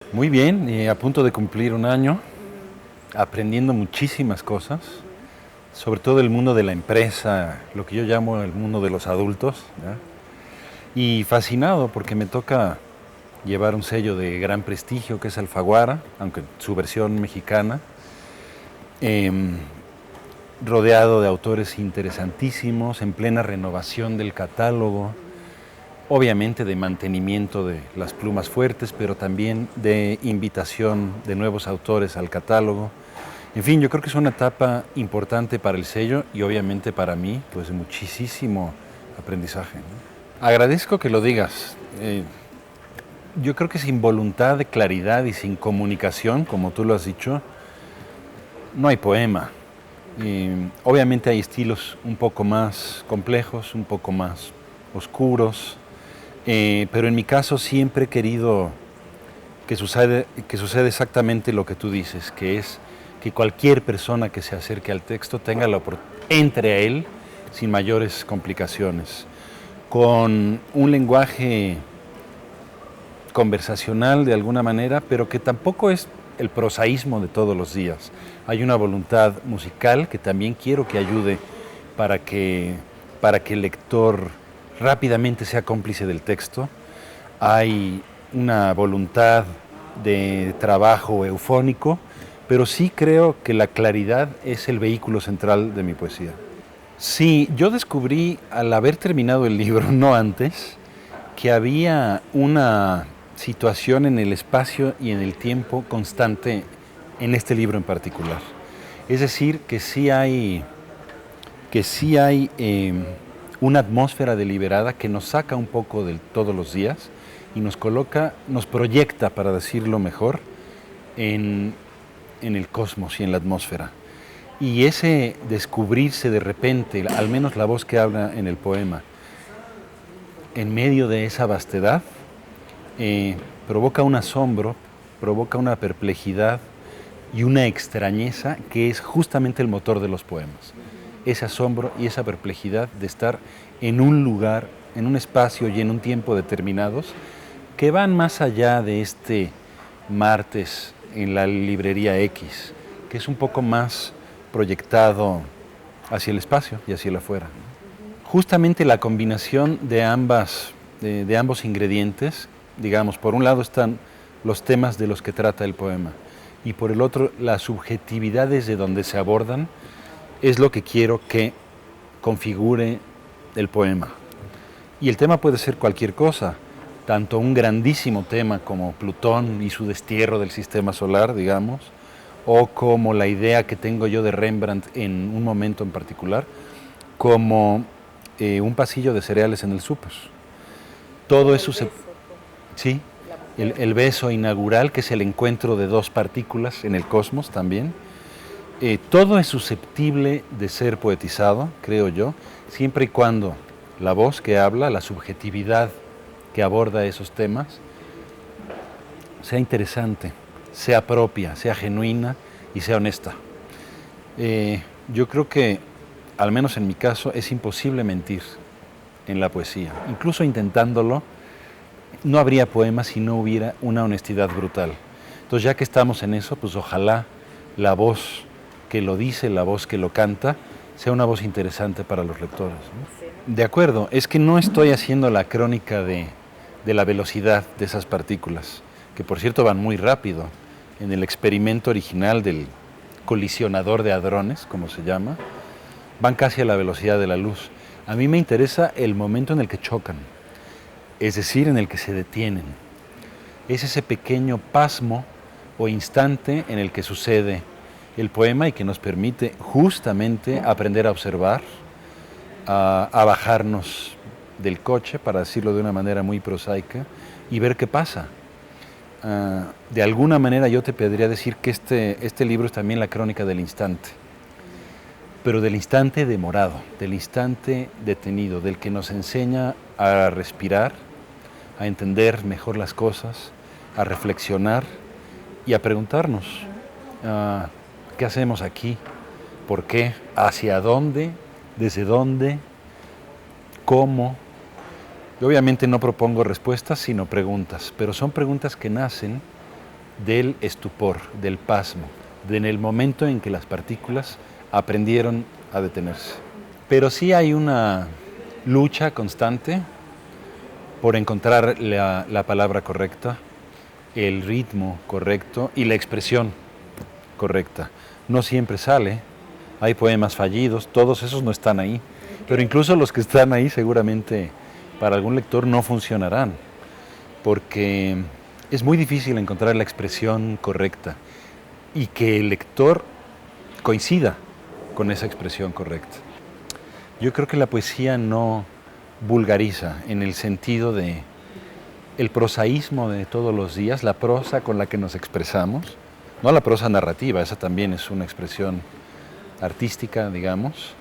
Muy bien, a punto de cumplir un año, aprendiendo muchísimas cosas, sobre todo el mundo de la empresa, lo que yo llamo el mundo de los adultos, ¿ya? Y fascinado porque me toca llevar un sello de gran prestigio que es Alfaguara, aunque su versión mexicana, em, rodeado de autores interesantísimos, en plena renovación del catálogo, obviamente de mantenimiento de las plumas fuertes, pero también de invitación de nuevos autores al catálogo. En fin, yo creo que es una etapa importante para el sello y obviamente para mí, pues muchísimo aprendizaje, ¿no? Agradezco que lo digas. Yo creo que sin voluntad de claridad y sin comunicación, como tú lo has dicho, no hay poema. Obviamente hay estilos un poco más complejos, un poco más oscuros, pero en mi caso siempre he querido que sucede exactamente lo que tú dices, que es que cualquier persona que se acerque al texto tenga la entre a él sin mayores complicaciones, con un lenguaje conversacional de alguna manera, pero que tampoco es el prosaísmo de todos los días. Hay una voluntad musical que también quiero que ayude para que, para que el lector rápidamente sea cómplice del texto. Hay una voluntad de trabajo eufónico, pero sí creo que la claridad es el vehículo central de mi poesía. Sí, yo descubrí al haber terminado el libro, no antes, que había una situación en el espacio y en el tiempo constante en este libro en particular. Es decir, que sí hay una atmósfera deliberada que nos saca un poco de todos los días y nos coloca, nos proyecta, para decirlo mejor, en, en el cosmos y en la atmósfera. Y ese descubrirse de repente, al menos la voz que habla en el poema, en medio de esa vastedad, eh, provoca un asombro, provoca una perplejidad y una extrañeza que es justamente el motor de los poemas. Ese asombro y esa perplejidad de estar en un lugar, en un espacio y en un tiempo determinados que van más allá de este martes en la librería X, que es un poco más proyectado hacia el espacio y hacia el afuera. Justamente la combinación de ambos ingredientes, digamos, por un lado están los temas de los que trata el poema y por el otro las subjetividades de donde se abordan, es lo que quiero que configure el poema. Y el tema puede ser cualquier cosa, tanto un grandísimo tema como Plutón y su destierro del sistema solar, digamos, o como la idea que tengo yo de Rembrandt en un momento en particular, como un pasillo de cereales en el súper. Todo Como el eso se... beso, como Sí, la el mujer. beso inaugural, que es el encuentro de dos partículas en el cosmos también. Todo es susceptible de ser poetizado, creo yo, siempre y cuando la voz que habla, la subjetividad que aborda esos temas, sea interesante, sea propia, sea genuina y sea honesta. Yo creo que, al menos en mi caso, es imposible mentir en la poesía. Incluso intentándolo, no habría poema si no hubiera una honestidad brutal. Entonces, ya que estamos en eso, pues ojalá la voz que lo dice, la voz que lo canta, sea una voz interesante para los lectores, Sí, ¿no? De acuerdo, es que no estoy haciendo la crónica de la velocidad de esas partículas, que por cierto van muy rápido. En el experimento original del colisionador de hadrones, como se llama, van casi a la velocidad de la luz. A mí me interesa el momento en el que chocan, es decir, en el que se detienen. Es ese pequeño pasmo o instante en el que sucede el poema y que nos permite justamente aprender a observar, a bajarnos del coche, para decirlo de una manera muy prosaica, y ver qué pasa. De alguna manera yo te podría decir que este libro es también la crónica del instante, pero del instante demorado, del instante detenido, del que nos enseña a respirar, a entender mejor las cosas, a reflexionar y a preguntarnos qué hacemos aquí, por qué, hacia dónde, desde dónde, cómo. Yo obviamente no propongo respuestas, sino preguntas, pero son preguntas que nacen del estupor, del pasmo, en el momento en que las partículas aprendieron a detenerse. Pero sí hay una lucha constante por encontrar la palabra correcta, el ritmo correcto y la expresión correcta. No siempre sale, hay poemas fallidos, todos esos no están ahí, pero incluso los que están ahí seguramente para algún lector no funcionarán, porque es muy difícil encontrar la expresión correcta y que el lector coincida con esa expresión correcta. Yo creo que la poesía no vulgariza en el sentido de el prosaísmo de todos los días, la prosa con la que nos expresamos, no la prosa narrativa, esa también es una expresión artística, digamos,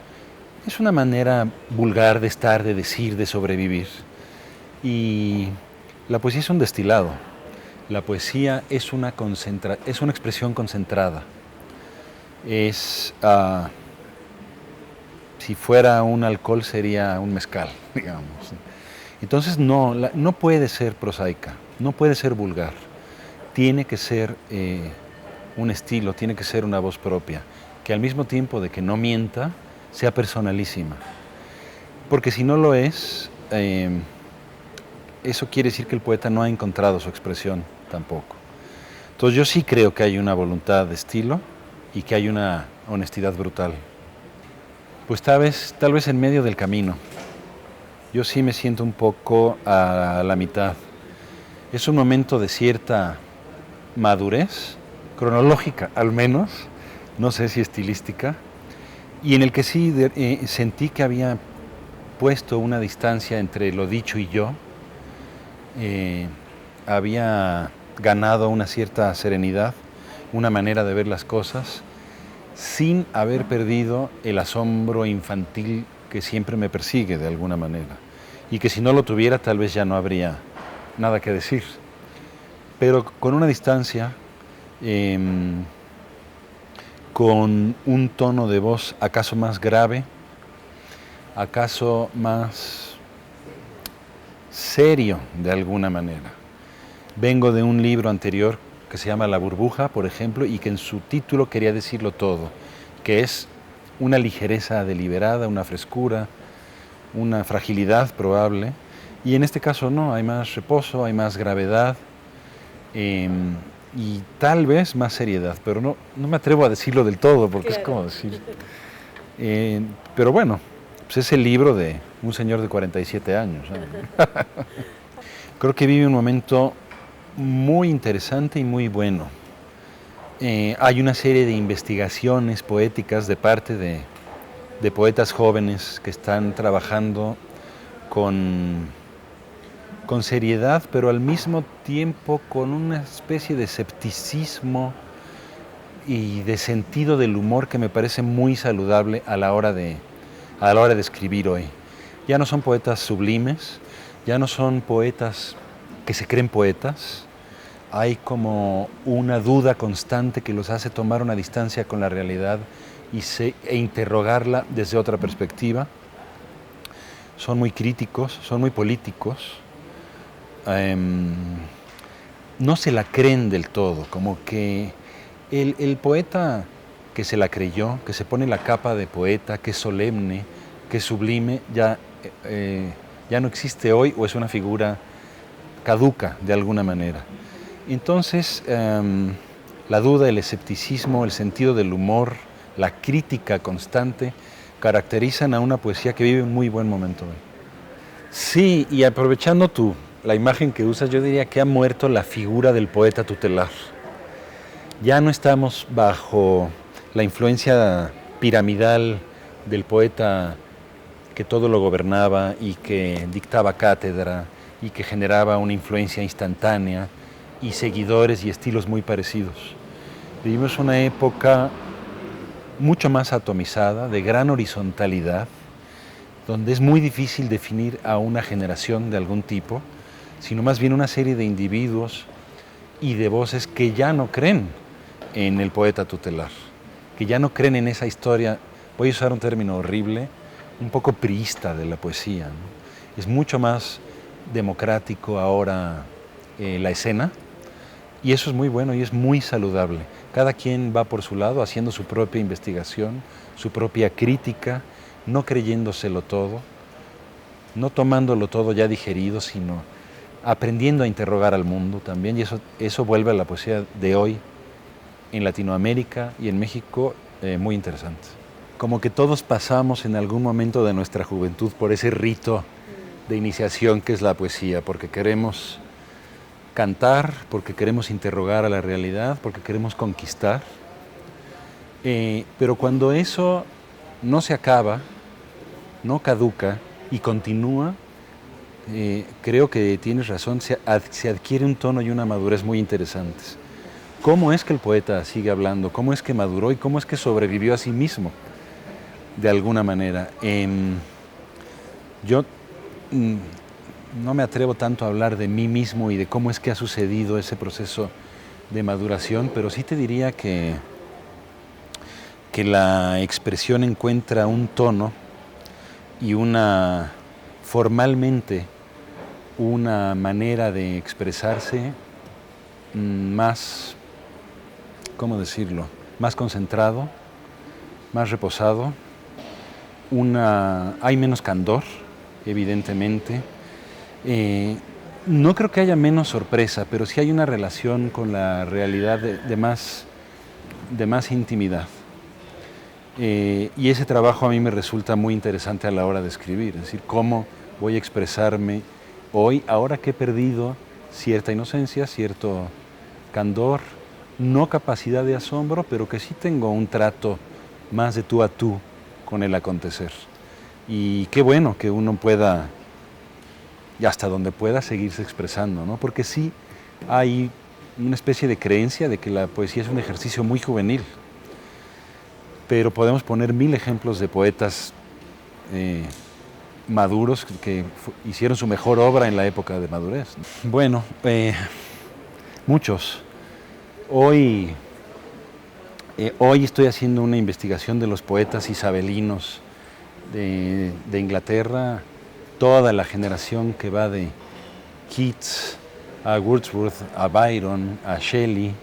es una manera vulgar de estar, de decir, de sobrevivir. Y la poesía es un destilado, la poesía es una expresión concentrada, si fuera un alcohol sería un mezcal, digamos. Entonces no puede ser prosaica, no puede ser vulgar, tiene que ser un estilo, tiene que ser una voz propia, que al mismo tiempo de que no mienta, sea personalísima. Porque si no lo es, eso quiere decir que el poeta no ha encontrado su expresión tampoco. Entonces yo sí creo que hay una voluntad de estilo y que hay una honestidad brutal. Pues tal vez en medio del camino. Yo sí me siento un poco a la mitad. Es un momento de cierta madurez, cronológica al menos, no sé si estilística, y en el que sí sentí que había puesto una distancia entre lo dicho y yo, había ganado una cierta serenidad, una manera de ver las cosas, sin haber perdido el asombro infantil que siempre me persigue de alguna manera, y que si no lo tuviera tal vez ya no habría nada que decir, pero con una distancia, con un tono de voz acaso más grave, acaso más serio de alguna manera. Vengo de un libro anterior que se llama La burbuja, por ejemplo, y que en su título quería decirlo todo, que es una ligereza deliberada, una frescura, una fragilidad probable, y en este caso no, hay más reposo, hay más gravedad y tal vez más seriedad, pero no me atrevo a decirlo del todo, porque claro, es como decir... pero bueno, pues es el libro de un señor de 47 años. Creo que vive un momento muy interesante y muy bueno. Hay una serie de investigaciones poéticas de parte de poetas jóvenes que están trabajando con seriedad, pero al mismo tiempo con una especie de escepticismo y de sentido del humor que me parece muy saludable a la hora de escribir hoy. Ya no son poetas sublimes, ya no son poetas que se creen poetas, hay como una duda constante que los hace tomar una distancia con la realidad e interrogarla desde otra perspectiva. Son muy críticos, son muy políticos, no se la creen del todo, como que el poeta que se la creyó, que se pone la capa de poeta, que es solemne, que es sublime, ya no existe hoy o es una figura caduca de alguna manera. Entonces, la duda, el escepticismo, el sentido del humor, la crítica constante, caracterizan a una poesía que vive un muy buen momento hoy. Sí, y aprovechando la imagen que usas, yo diría que ha muerto la figura del poeta tutelar. Ya no estamos bajo la influencia piramidal del poeta que todo lo gobernaba y que dictaba cátedra y que generaba una influencia instantánea y seguidores y estilos muy parecidos. Vivimos una época mucho más atomizada, de gran horizontalidad, donde es muy difícil definir a una generación de algún tipo, sino más bien una serie de individuos y de voces que ya no creen en el poeta tutelar, que ya no creen en esa historia, voy a usar un término horrible, un poco priista de la poesía, ¿no? Es mucho más democrático ahora la escena, Y eso es muy bueno y es muy saludable. Cada quien va por su lado haciendo su propia investigación, su propia crítica, no creyéndoselo todo, no tomándolo todo ya digerido, sino aprendiendo a interrogar al mundo también. Y eso vuelve a la poesía de hoy en Latinoamérica y en México muy interesante. Como que todos pasamos en algún momento de nuestra juventud por ese rito de iniciación que es la poesía, porque queremos cantar, porque queremos interrogar a la realidad, porque queremos conquistar. Pero cuando eso no se acaba, no caduca y continúa, creo que tienes razón, se adquiere un tono y una madurez muy interesantes. ¿Cómo es que el poeta sigue hablando? ¿Cómo es que maduró y cómo es que sobrevivió a sí mismo? De alguna manera. Yo no me atrevo tanto a hablar de mí mismo y de cómo es que ha sucedido ese proceso de maduración, pero sí te diría que la expresión encuentra un tono y formalmente una manera de expresarse más, ¿cómo decirlo?, más concentrado, más reposado. Hay menos candor, evidentemente. No creo que haya menos sorpresa, pero sí hay una relación con la realidad de más intimidad. Y ese trabajo a mí me resulta muy interesante a la hora de escribir, es decir, cómo voy a expresarme hoy, ahora que he perdido cierta inocencia, cierto candor, no capacidad de asombro, pero que sí tengo un trato más de tú a tú con el acontecer. Y qué bueno que uno pueda, y hasta donde pueda, seguirse expresando, ¿no? Porque sí hay una especie de creencia de que la poesía es un ejercicio muy juvenil, pero podemos poner 1000 ejemplos de poetas maduros que hicieron su mejor obra en la época de madurez. Bueno, muchos. Hoy estoy haciendo una investigación de los poetas isabelinos de Inglaterra, toda la generación que va de Keats a Wordsworth, a Byron, a Shelley,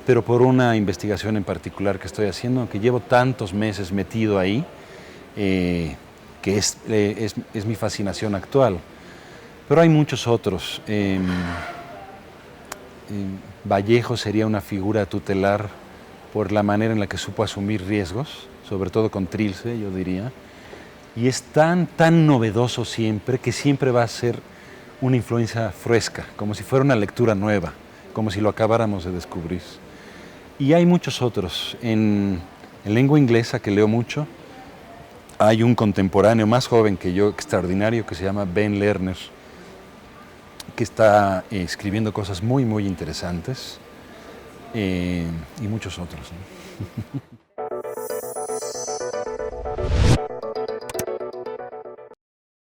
pero por una investigación en particular que estoy haciendo, que llevo tantos meses metido ahí, que es mi fascinación actual. Pero hay muchos otros. Vallejo sería una figura tutelar por la manera en la que supo asumir riesgos, sobre todo con Trilce, yo diría. Y es tan novedoso siempre, que siempre va a ser una influencia fresca, como si fuera una lectura nueva, como si lo acabáramos de descubrir. Y hay muchos otros. En lengua inglesa, que leo mucho, hay un contemporáneo más joven que yo, extraordinario, que se llama Ben Lerner, que está escribiendo cosas muy interesantes, y muchos otros, ¿no?